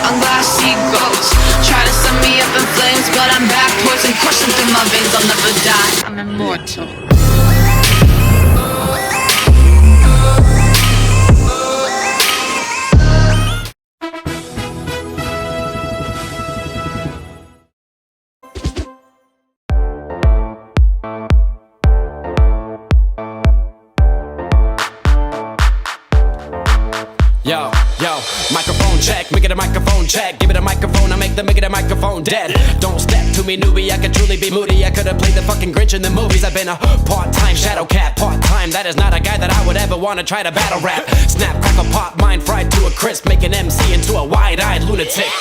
on glassy ghosts. Try to set me up in flames, but I'm back. Poison coursing through my veins, I'll never die. I'm immortal. Yo, microphone check, make it a microphone check. Give it a microphone, I make it a microphone dead. Don't step to me, newbie, I could truly be moody. I could've played the fucking Grinch in the movies. I've been a part-time shadow cat, part-time. That is not a guy that I would ever wanna try to battle rap. Snap, crackle, pop, mind fried to a crisp. Make an MC into a wide-eyed lunatic.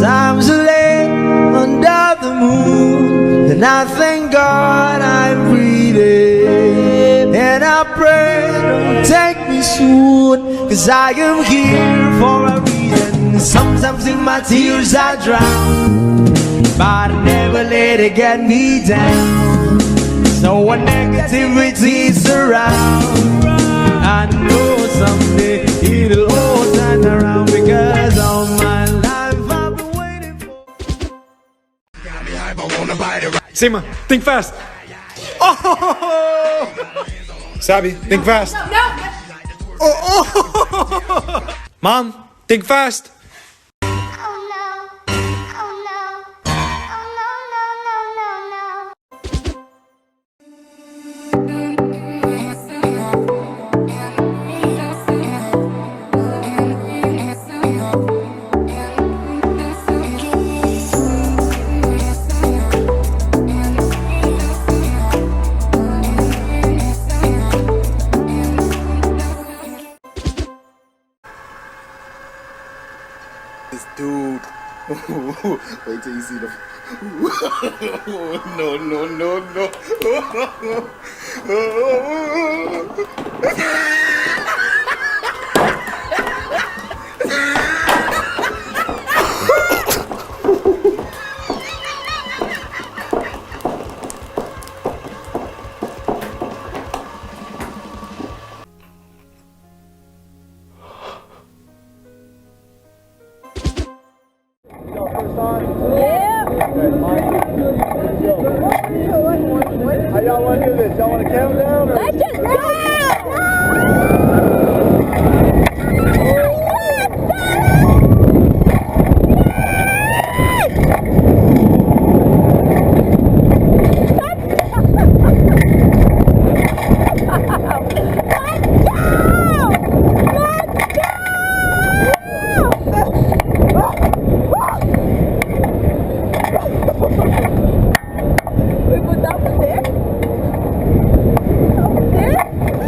Times are late under the moon, and I thank God I'm breathing. And I pray don't take me soon, 'cause I am here for a reason. Sometimes in my tears I drown, but I never let it get me down. So when negativity surrounds, I know someday it'll all turn around, because all my life Sima, think fast. Oh! Sabi, think fast. No. Oh! Mom, think fast. This dude. Wait till you see the. No. How y'all want to do this? Y'all want to count down? Or? Let's just go! Wait, was that one there? That was there?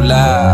loud.